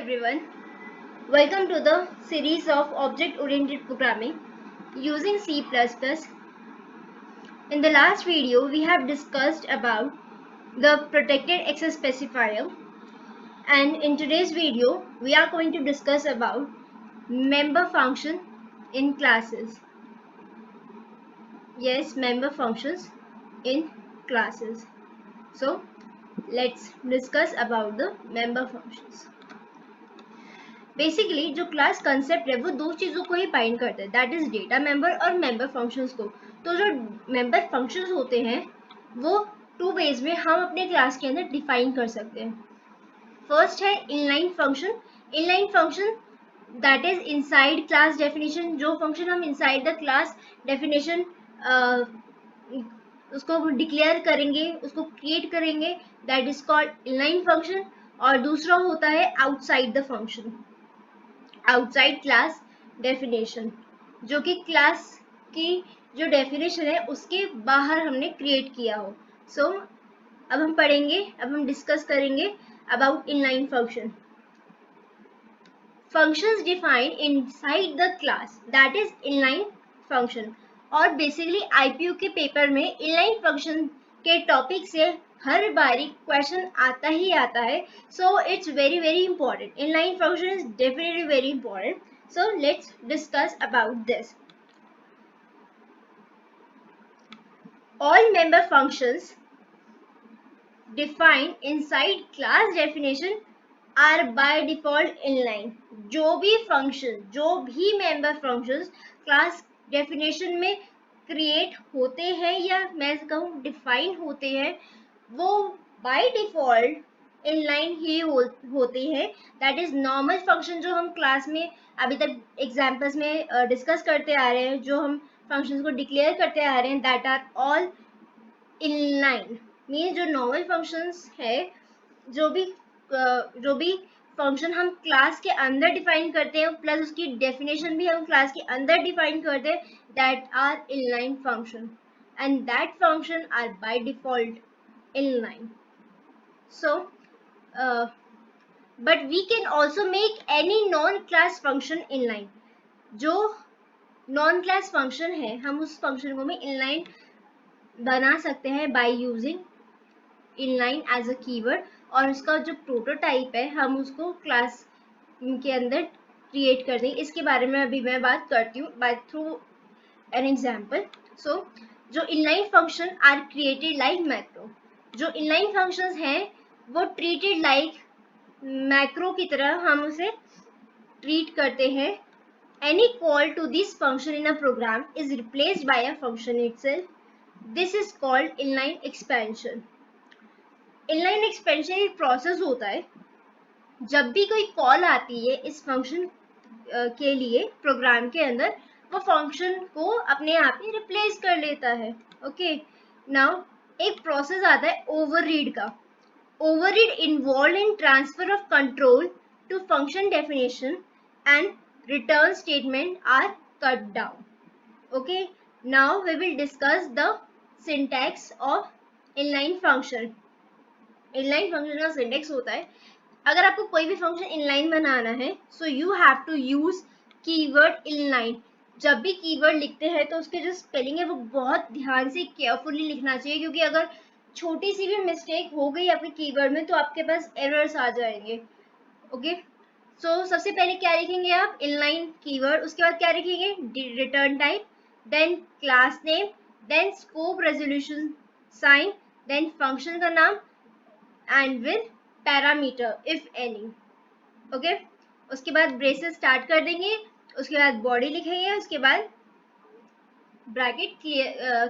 everyone. Welcome to the series of object-oriented programming using C++. In the last video, we have discussed about the protected access specifier, and in today's video, we are going to discuss about member function in classes. Yes, member functions in classes. So, let's discuss about the member functions. Basically जो class concept है वो दो चीज़ों को ही bind करता है, that is data member और member functions को. तो जो मेंबर फंक्शंस होते हैं वो टू वेज में हम अपने क्लास के अंदर डिफाइन कर सकते हैं. फर्स्ट है inline function. Inline function that is inside class definition. जो फंक्शन हम इनसाइड द क्लास डेफिनेशन उसको डिक्लेयर करेंगे, उसको क्रिएट करेंगे, that is called inline function. और दूसरा होता है outside the function, outside class definition, जो कि क्लास की जो डेफिनेशन है उसके बाहर हमने क्रिएट किया हो. सो अब हम पढ़ेंगे, अब हम डिस्कस करेंगे about inline function. Functions defined inside the class that is inline function. और बेसिकली आईपीयू के पेपर में इनलाइन फंक्शन के टॉपिक से हर बारी क्वेश्चन आता ही आता है. So it's very very important. Inline function is definitely very important. So let's discuss about this. All member functions defined inside class definition are by default inline. जो भी मेंबर फंक्शंस क्लास डेफिनेशन में create होते हैं या मैं कहूँ define होते हैं, वो बाय डिफॉल्ट इनलाइन ही होते हैं. दैट इज नॉर्मल फंक्शन जो हम क्लास में अभी तक एग्जाम्पल्स में डिस्कस करते आ रहे हैं, जो हम फंक्शंस को डिक्लेयर करते आ रहे हैं, that are all inline. Means जो नॉर्मल फंक्शंस है, जो भी फंक्शन हम क्लास के अंदर डिफाइन करते हैं प्लस उसकी डेफिनेशन भी हम क्लास के अंदर डिफाइन करते हैं, that are inline function and that function are by default inline. So but we can also make any non-class function inline. जो non-class function है हम उस function को भी inline बना सकते हैं by using inline as a keyword. और उसका जो प्रोटोटाइप है हम उसको क्लास के अंदर क्रिएट कर देंगे. इसके बारे में अभी मैं बात करती हूँ by through an example. So जो inline function are created like macro. जो इनलाइन फंक्शंस हैं वो ट्रीटेड लाइक मैक्रो की तरह हम उसे ट्रीट करते हैं. Any call to this function in a program is replaced by a function itself. This is called inline expansion. Inline expansion एक प्रोसेस होता है जब भी कोई कॉल आती है इस फंक्शन के लिए प्रोग्राम के अंदर, वो फंक्शन को अपने आप ही रिप्लेस कर लेता है. ओके, नाउ एक प्रोसेस आता है ओवररीड का. Overhead involve in transfer of control to function definition and return statement are cut down. Okay, now we will discuss the syntax of inline function. Inline function का syntax होता है, अगर आपको कोई भी फंक्शन इनलाइन बनाना है so you have to use keyword inline. जब भी कीवर्ड लिखते हैं तो उसके जो स्पेलिंग है वो बहुत ध्यान से केयरफुली लिखना चाहिए, क्योंकि अगर छोटी सी भी मिस्टेक हो गई आपके कीवर्ड में तो आपके पास एरर्स आ जाएंगे. ओके, सो सबसे पहले क्या लिखेंगे आप, इनलाइन कीवर्ड. उसके बाद क्या लिखेंगे, return type, then class name, then scope resolution sign, then function का नाम and with parameter if any. Okay, उसके बाद ब्रेसेस स्टार्ट कर देंगे, उसके बाद बॉडी लिखेंगे, उसके बाद ब्रैकेट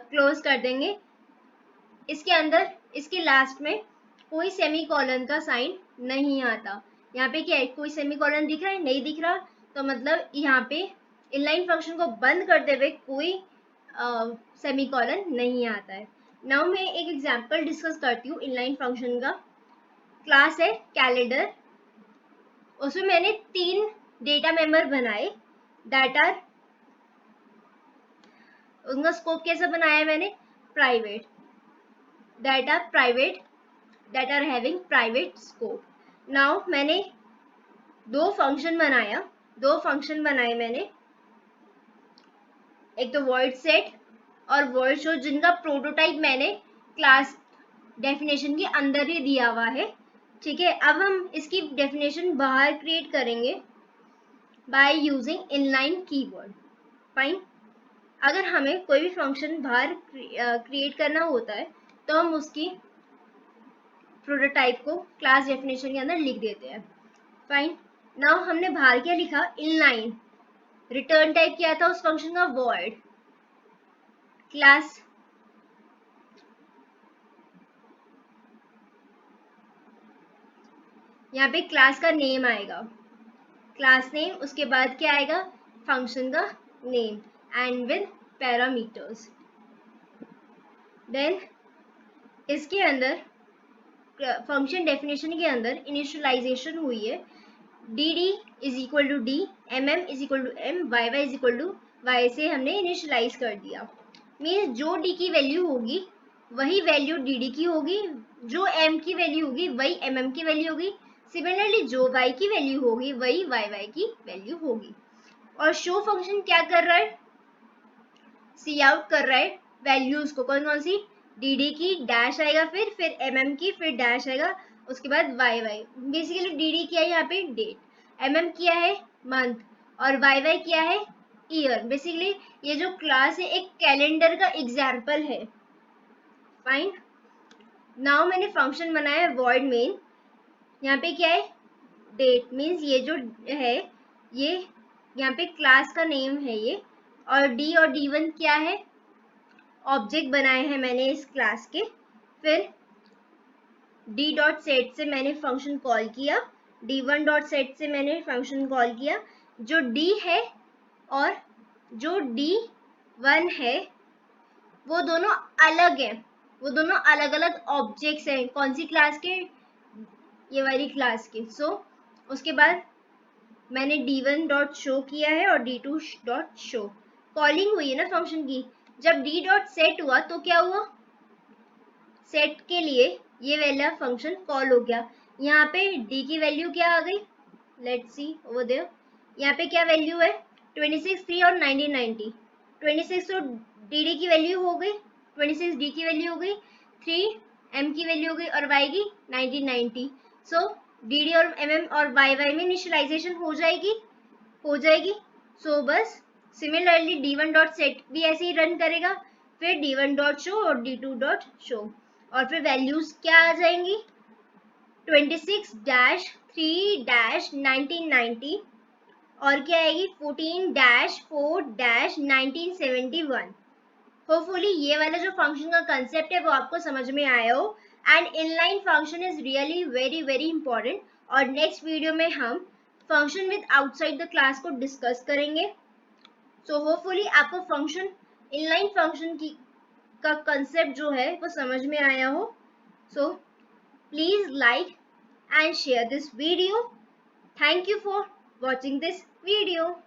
क्लोज कर देंगे. इसके अंदर इसके लास्ट में कोई सेमीकोलन का साइन नहीं आता. यहाँ पे क्या है, कोई सेमीकोलन दिख रहा है, नहीं दिख रहा, तो मतलब यहाँ पे इनलाइन फंक्शन को बंद करते हुए कोई सेमीकोलन नहीं आता है. नाउ मैं एक एग्जांपल डिस्कस करती हूँ इनलाइन फंक्शन का. क्लास है कैलेंडर, उसमें मैंने 3 डेटा मेंबर बनाए, दैट आर, उनका स्कोप कैसा बनाया है मैंने, private, that are having private scope. Now मैंने दो फंक्शन बनाए मैंने, एक तो void set और void show, जिनका प्रोटोटाइप मैंने क्लास डेफिनेशन के अंदर ही दिया हुआ है। ठीक है, अब हम इसकी डेफिनेशन बाहर क्रिएट करेंगे by using inline keyword. Fine, अगर हमें कोई भी फंक्शन बाहर क्रिएट करना होता है तो हम उसकी प्रोटोटाइप को क्लास डेफिनेशन के अंदर लिख देते हैं। फाइन, नाउ हमने बाहर क्या लिखा, इनलाइन। रिटर्न टाइप क्या था उस फंक्शन का, void क्लास। यहाँ पे क्लास का नेम आएगा, क्लास नेम, उसके बाद क्या आएगा, फंक्शन का name and with parameters. Then इसके अंदर फंक्शन डेफिनेशन के अंदर इनिशियलाइजेशन हुई है, D D is equal to D, M M is equal to M, Y Y is equal to Y से हमने इनिशियलाइज कर दिया। मीन्स जो डी की वैल्यू होगी वही वैल्यू डी डी की होगी, जो एम की वैल्यू होगी वही एम एम की वैल्यू होगी, सिमिलरली जो वाई की वैल्यू होगी वही वाई वाई की वैल्यू होगी। और शो फंक्शन क्या कर रहा है, सी आउट कर रहा है वैल्यूज को, कौन कौन सी, डी डी की डैश आएगा, फिर एम एम की, फिर डैश आएगा, उसके बाद Y Y. Basically D D किया है यहाँ पे डेट, एम एम किया है मंथ, और वाई वाई किया है ईयर। बेसिकली ये जो क्लास है एक कैलेंडर का एग्जाम्पल है। फाइन, नाउ मैंने फंक्शन बनाया है void main, यहाँ पे क्या है, डेट, मीन्स ये जो है ये यहाँ पे क्लास का नेम है ये, और डी और डी वन क्या है, ऑब्जेक्ट बनाए हैं मैंने इस क्लास के। फिर डी डॉट सेट से मैंने फंक्शन कॉल किया, डी वन डॉट सेट से मैंने फंक्शन कॉल किया। जो डी है और जो डी वन है वो दोनों अलग हैं, वो दोनों अलग अलग ऑब्जेक्ट्स हैं, कौन सी क्लास के, ये वाली क्लास के। सो उसके बाद मैंने d1 डॉट शो किया है और d2 डॉट शो, कॉलिंग हुई है ना फंक्शन की। जब d डॉट सेट हुआ तो क्या हुआ, सेट के लिए ये वाला फंक्शन कॉल हो गया। यहाँ पे d की वैल्यू क्या आ गई, लेट्स सी ओवर देयर, यहाँ पे क्या वैल्यू है, 26, 3 और 1990। 26 तो dd की वैल्यू हो गई, 26 d की वैल्यू हो गई, 3 m की वैल्यू हो गई और y की 1990। सो dd और mm और y में इनिशियलाइजेशन हो जाएगी। सो बस सिमिलरली d1 डॉट सेट भी ऐसे ही रन करेगा, फिर d1 डॉट शो और d2 डॉट शो, और फिर वैल्यूज क्या आ जाएंगी, 26-3-1990 और क्या आएगी 14-4-1971। होपफुली ये वाला जो फंक्शन का कंसेप्ट है वो आपको समझ में आया हो। And inline function is really very very important, और नेक्स्ट वीडियो में हम function with outside the class को डिस्कस करेंगे। सो होपफुली आपको फंक्शन, इनलाइन फंक्शन की का कंसेप्ट जो है वो समझ में आया हो। So please like and share this video. Thank you for watching this video.